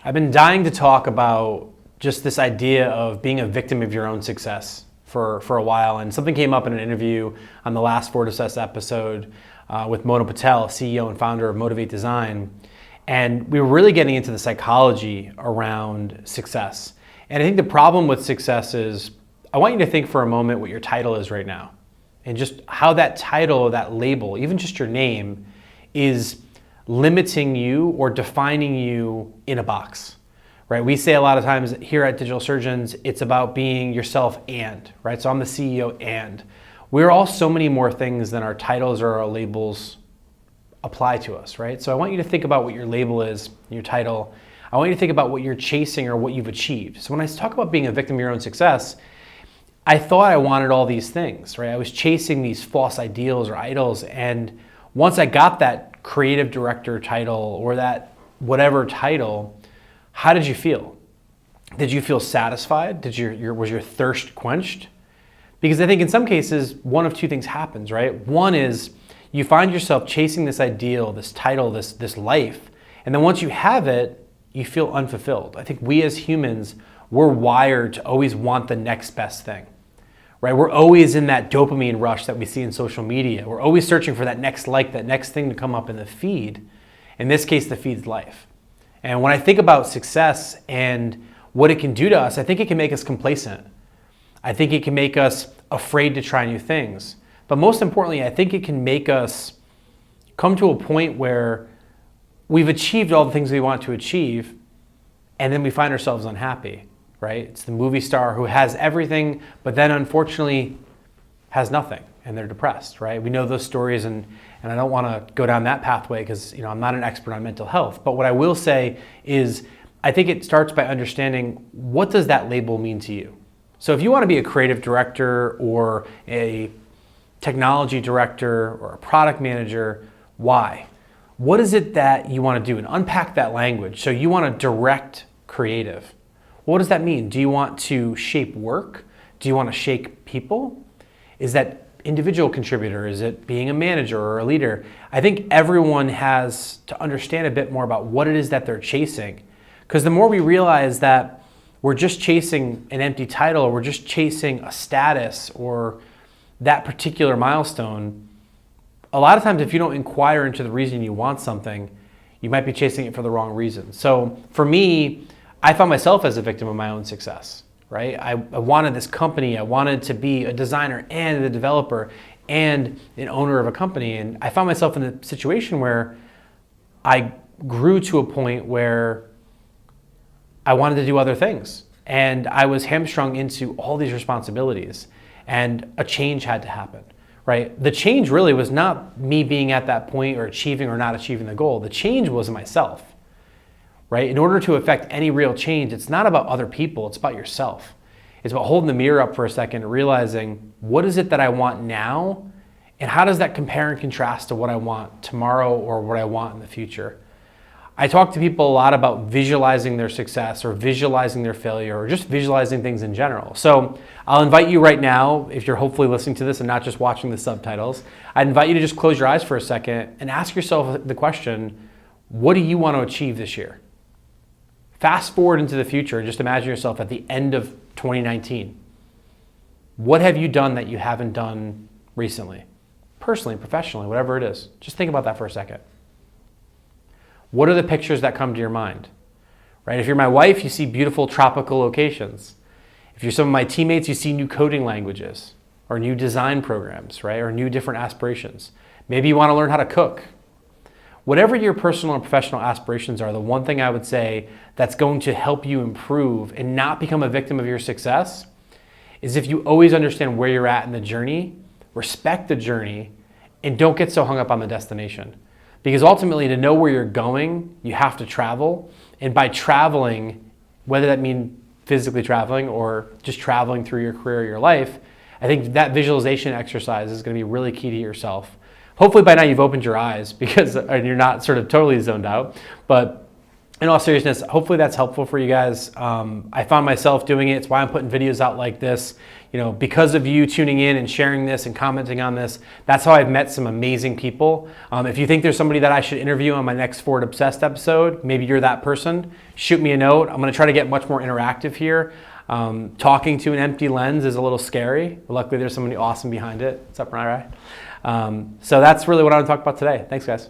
I've been dying to talk about just this idea of being a victim of your own success for a while. And something came up in an interview on the last For Success episode with Mona Patel, CEO and founder of Motivate Design. And we were really getting into the psychology around success. And I think the problem with success is, I want you to think for a moment what your title is right now. And just how that title or that label, even just your name, is limiting you or defining you in a box, right? We say a lot of times here at Digital Surgeons, it's about being yourself and, right? So I'm the CEO and. We're all so many more things than our titles or our labels apply to us, right? So I want you to think about what your label is, your title. I want you to think about what you're chasing or what you've achieved. So when I talk about being a victim of your own success, I thought I wanted all these things, right? I was chasing these false ideals or idols, and once I got that creative director title or that whatever title, how did you feel? Did you feel satisfied? Was your thirst quenched? Because I think in some cases, one of two things happens, right? One is you find yourself chasing this ideal, this title, this life, and then once you have it, you feel unfulfilled. I think we as humans, we're wired to always want the next best thing. Right? We're always in that dopamine rush that we see in social media. We're always searching for that next like, that next thing to come up in the feed. In this case, the feed's life. And when I think about success and what it can do to us, I think it can make us complacent. I think it can make us afraid to try new things. But most importantly, I think it can make us come to a point where we've achieved all the things we want to achieve, and then we find ourselves unhappy. Right? It's the movie star who has everything, but then unfortunately has nothing, and they're depressed, right? We know those stories, and I don't want to go down that pathway because I'm not an expert on mental health. But what I will say is, I think it starts by understanding, what does that label mean to you? So if you want to be a creative director or a technology director or a product manager, why? What is it that you want to do? And unpack that language. So you want to direct creative. What does that mean? Do you want to shape work? Do you want to shape people? Is that individual contributor? Is it being a manager or a leader? I think everyone has to understand a bit more about what it is that they're chasing. Because the more we realize that we're just chasing an empty title, or we're just chasing a status or that particular milestone, a lot of times if you don't inquire into the reason you want something, you might be chasing it for the wrong reason. So for me, I found myself as a victim of my own success, right? I wanted this company. I wanted to be a designer and a developer and an owner of a company. And I found myself in a situation where I grew to a point where I wanted to do other things. And I was hamstrung into all these responsibilities, and a change had to happen, right? The change really was not me being at that point or achieving or not achieving the goal. The change was myself. Right? In order to affect any real change, it's not about other people, it's about yourself. It's about holding the mirror up for a second and realizing, what is it that I want now? And how does that compare and contrast to what I want tomorrow or what I want in the future? I talk to people a lot about visualizing their success or visualizing their failure or just visualizing things in general. So I'll invite you right now, if you're hopefully listening to this and not just watching the subtitles, I'd invite you to just close your eyes for a second and ask yourself the question, what do you want to achieve this year? Fast forward into the future and just imagine yourself at the end of 2019. What have you done that you haven't done recently? Personally, professionally, whatever it is. Just think about that for a second. What are the pictures that come to your mind? Right? If you're my wife, you see beautiful tropical locations. If you're some of my teammates, you see new coding languages or new design programs, right? Or new different aspirations. Maybe you want to learn how to cook. Whatever your personal and professional aspirations are, the one thing I would say that's going to help you improve and not become a victim of your success is if you always understand where you're at in the journey, respect the journey, and don't get so hung up on the destination. Because ultimately, to know where you're going, you have to travel. And by traveling, whether that means physically traveling or just traveling through your career or your life, I think that visualization exercise is going to be really key to yourself. Hopefully by now you've opened your eyes because and you're not sort of totally zoned out. But in all seriousness, hopefully that's helpful for you guys. I found myself doing it. It's why I'm putting videos out like this. Because of you tuning in and sharing this and commenting on this, that's how I've met some amazing people. If you think there's somebody that I should interview on my next Forward Obsessed episode, maybe you're that person, shoot me a note. I'm gonna try to get much more interactive here. Talking to an empty lens is a little scary, but luckily there's somebody awesome behind it. What's up, Ryan? So that's really what I want to talk about today. Thanks, guys.